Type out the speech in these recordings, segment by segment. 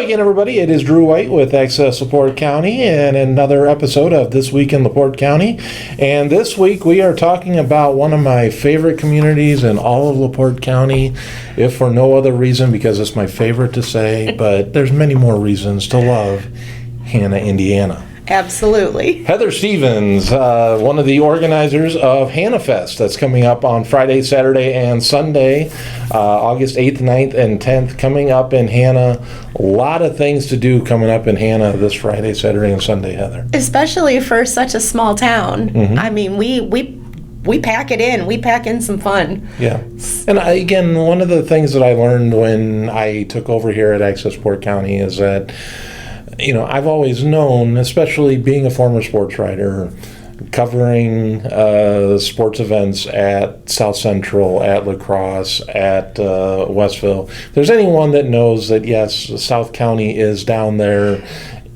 again, everybody. It is Drew White with Access LaPorte County and another episode of This Week in LaPorte County. And this week we are talking about one of my favorite communities in all of LaPorte County, if for no other reason because it's my favorite to say, but there's many more reasons to love Hanna, Indiana. Absolutely. Heather Stevens, one of the organizers of Hanna Fest, that's coming up on Friday, Saturday, and Sunday, August 8th, 9th, and 10th, coming up in Hanna. A lot of things to do coming up in Hanna this Friday, Saturday, and Sunday, Heather. Especially for such a small town. Mm-hmm. I mean, we pack it in. We pack in some fun. Yeah. And again, one of the things that I learned when I took over here at Access LaPorte County is that I've always known, especially being a former sports writer, covering sports events at South Central, at La Crosse, at Westville. If there's anyone that knows that, yes, South County is down there,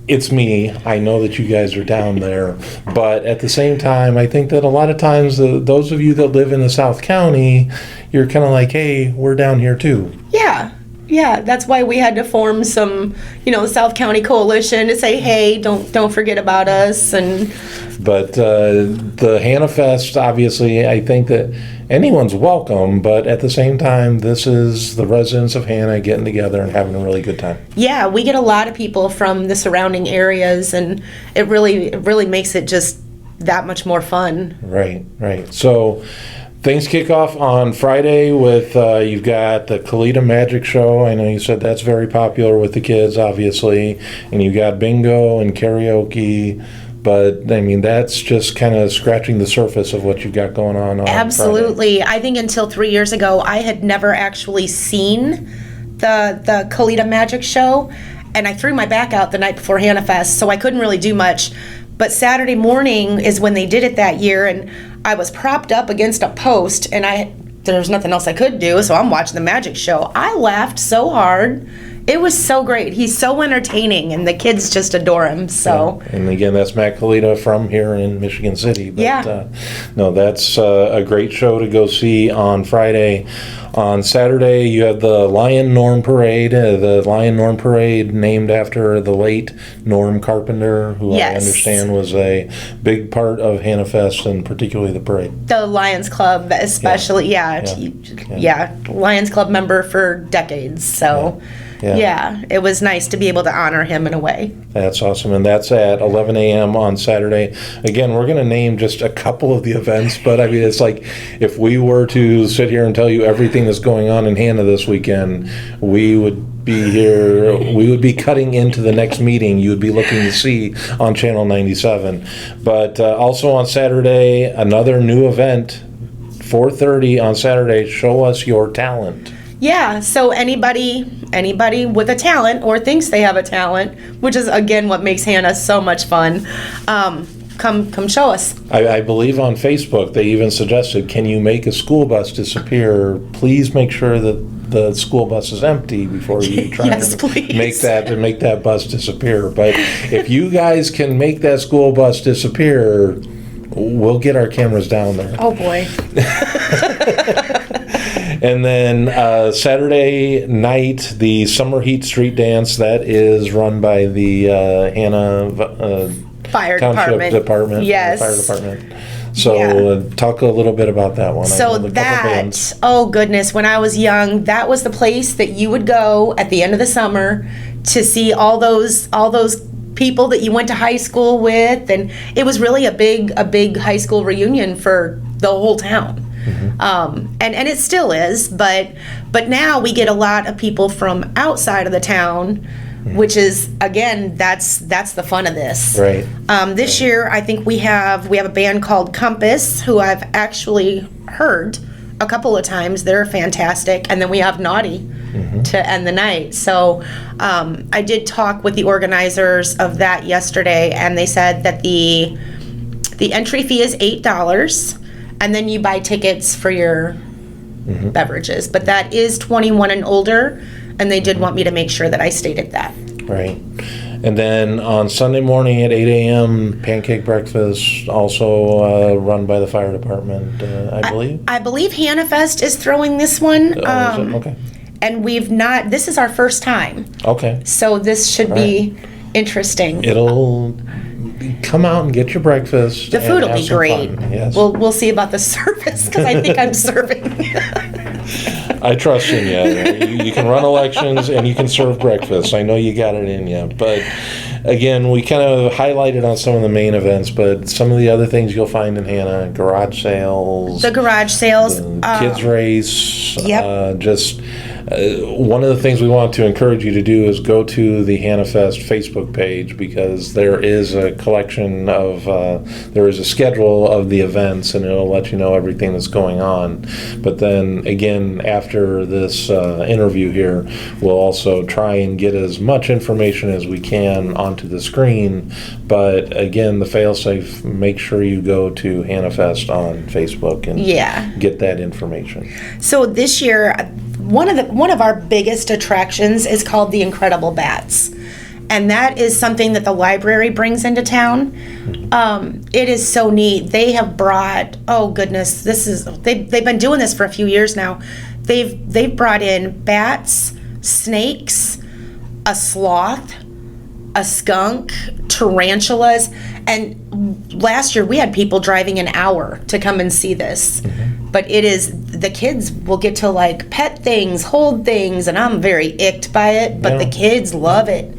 it's me. I know that you guys are down there. But at the same time, I think that a lot of times, those of you that live in the South County, you're kind of like, hey, we're down here too. Yeah, that's why we had to form some, the South County Coalition to say, hey, don't forget about us. But the Hanna Fest, obviously, I think that anyone's welcome, but at the same time, this is the residents of Hanna getting together and having a really good time. Yeah, we get a lot of people from the surrounding areas, and it really makes it just that much more fun. Right. So things kick off on Friday with, you've got the Kalita Magic Show. I know you said that's very popular with the kids, obviously. And you got bingo and karaoke. But, I mean, that's just kind of scratching the surface of what you've got going on Absolutely. Friday. I think until 3 years ago, I had never actually seen the Kalita Magic Show. And I threw my back out the night before Hanna Fest, so I couldn't really do much. But Saturday morning is when they did it that year, and I was propped up against a post, and there was nothing else I could do, so I'm watching the magic show. I laughed so hard. It was so great. He's so entertaining, and the kids just adore him. So. Yeah. And again, that's Matt Kalita from here in Michigan City. But, yeah. No, that's a great show to go see on Friday. On Saturday, you have the Lion Norm Parade. The Lion Norm Parade named after the late Norm Carpenter, who yes. I understand was a big part of Hanna Fest and particularly the parade. The Lions Club, especially, yeah. Lions Club member for decades. So. Yeah, it was nice to be able to honor him in a way. That's awesome, and that's at 11 a.m. on Saturday. Again, we're going to name just a couple of the events, but I mean, it's like if we were to sit here and tell you everything that's going on in Hanna this weekend, we would be here, we would be cutting into the next meeting you would be looking to see on Channel 97. But also on Saturday, another new event, 4:30 on Saturday, Show Us Your Talent. Yeah, so anybody with a talent or thinks they have a talent, which is again what makes Hanna so much fun, come show us. I believe on Facebook they even suggested, can you make a school bus disappear? Please make sure that the school bus is empty before you try to make that bus disappear. But if you guys can make that school bus disappear, we'll get our cameras down there. Oh boy. And then Saturday night, the Summer Heat Street Dance, that is run by the Hanna Fire Township Department. Yes. Fire Department. So talk a little bit about that one. So oh goodness, when I was young, that was the place that you would go at the end of the summer to see all those people that you went to high school with, and it was really a big high school reunion for the whole town. Mm-hmm. And it still is, but now we get a lot of people from outside of the town, which is, again, that's the fun of this. Right. This year, I think we have a band called Compass, who I've actually heard a couple of times. They're fantastic. And then we have Naughty to end the night. So I did talk with the organizers of that yesterday, and they said that the entry fee is $8, and then you buy tickets for your beverages. But that is 21 and older, and they did want me to make sure that I stated that. Right. And then on Sunday morning at 8 a.m., pancake breakfast, also run by the fire department, I believe. I believe Hanna Fest is throwing this one. Is it? Okay. and this is our first time. Okay. So this should be interesting. It'll come out and get your breakfast. The food will be great. Yes. We'll see about the service, because I think I'm serving. I trust in you. You can run elections and you can serve breakfast. I know you got it in you. But again, we kind of highlighted on some of the main events, but some of the other things you'll find in Hannah: garage sales, The garage sales. kids race. Yep. One of the things we want to encourage you to do is go to the Hannah Fest Facebook page, because there is a collection of, there is a schedule of the events, and it'll let you know everything that's going on. But then again, after this interview here, we'll also try and get as much information as we can onto the screen. But again, the fail-safe, make sure you go to Hannah Fest on Facebook and get that information. So this year, one of our biggest attractions is called the Incredible Bats, and that is something that the library brings into town. It is so neat. They have brought, oh goodness, they've been doing this for a few years now. They've brought in bats, snakes, a sloth, a skunk, tarantulas, and last year we had people driving an hour to come and see this. But the kids will get to like pet things, hold things, and I'm very icked by it, but the kids love it.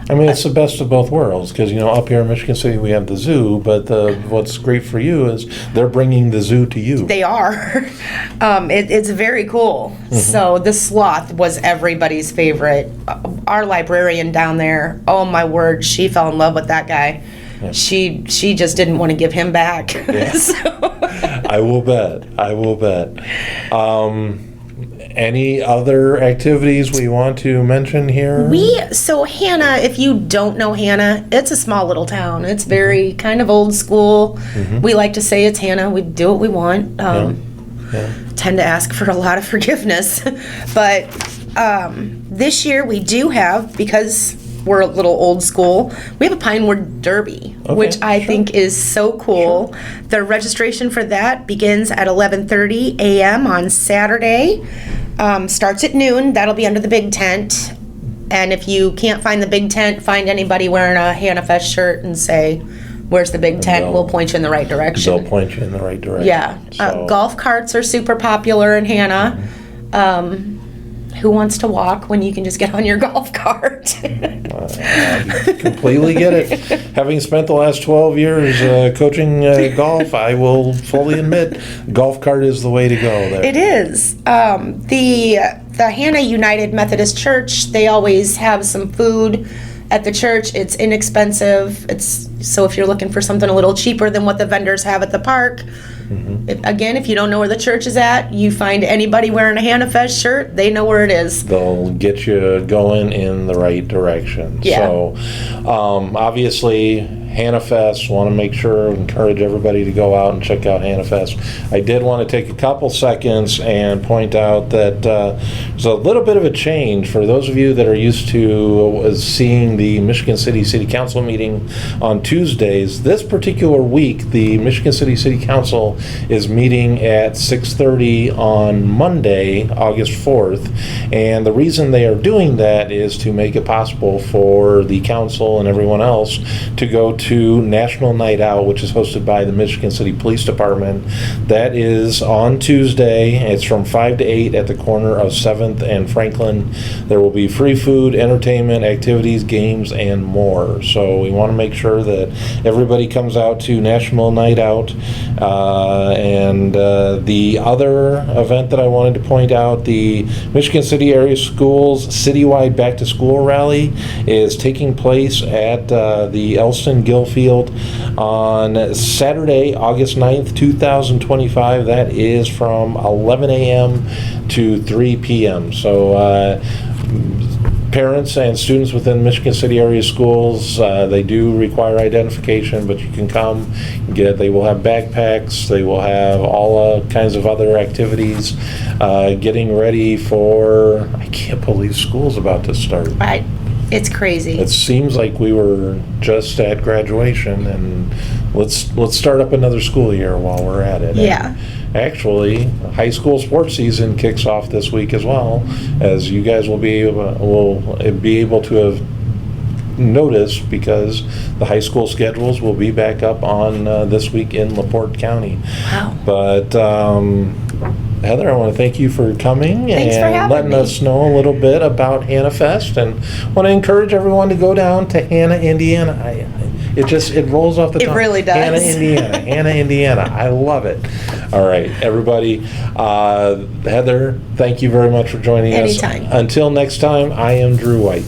I mean, it's the best of both worlds, because, up here in Michigan City we have the zoo, but what's great for you is they're bringing the zoo to you. They are. It's very cool. So the sloth was everybody's favorite. Our librarian down there, oh my word, she fell in love with that guy. Yeah. She just didn't want to give him back. Yeah. I will bet. Any other activities we want to mention here? So Hannah, if you don't know Hannah, it's a small little town. It's very kind of old school. We like to say it's Hannah. We do what we want. Tend to ask for a lot of forgiveness. But this year we do have, because we're a little old school, we have a Pinewood Derby, which I think is so cool. The registration for that begins at 11:30 a.m. on Saturday. Starts at noon. That'll be under the big tent. And if you can't find the big tent, find anybody wearing a Hannah Fest shirt and say, "Where's the big tent?" We'll point you in the right direction. They'll point you in the right direction. Yeah. Golf carts are super popular in Hannah. Who wants to walk when you can just get on your golf cart? I completely get it. Having spent the last 12 years coaching golf, I will fully admit golf cart is the way to go there. It is. The Hannah United Methodist Church, they always have some food at the church. It's inexpensive. So if you're looking for something a little cheaper than what the vendors have at the park, if you don't know where the church is at, you find anybody wearing a Hannah Fest shirt, they know where it is. They'll get you going in the right direction. Yeah. So, obviously, Hannah Fest, want to make sure, encourage everybody to go out and check out Hannah Fest. I did want to take a couple seconds and point out that there's a little bit of a change for those of you that are used to seeing the Michigan City Council meeting on Tuesdays. This particular week, the Michigan City Council is meeting at 6:30 on Monday, August 4th, and the reason they are doing that is to make it possible for the council and everyone else to go to National Night Out, which is hosted by the Michigan City Police Department. That is on Tuesday. It's from 5 to 8 at the corner of 7th and Franklin. There will be free food, entertainment, activities, games, and more. So we want to make sure that everybody comes out to National Night Out. And the other event that I wanted to point out, the Michigan City Area Schools Citywide Back to School Rally is taking place at the Elston Gilfield on Saturday, August 9th, 2025. That is from 11 a.m. to 3 p.m. So parents and students within Michigan City area schools, they do require identification, but you can come get. They will have backpacks. They will have all kinds of other activities. Getting ready for, I can't believe school's about to start. It's crazy. It seems like we were just at graduation, and let's start up another school year while we're at it. Yeah. And actually, high school sports season kicks off this week as well, as you guys will be able to have noticed, because the high school schedules will be back up on this week in LaPorte County. Wow. But Heather, I want to thank you for coming Thanks for and having letting me. us know a little bit about Hannah Fest, and want to encourage everyone to go down to Hannah, Indiana. It rolls off the tongue. It really does. Hannah, Indiana. Hannah, Indiana. I love it. All right, everybody. Heather, thank you very much for joining us. Anytime. Until next time, I am Drew White.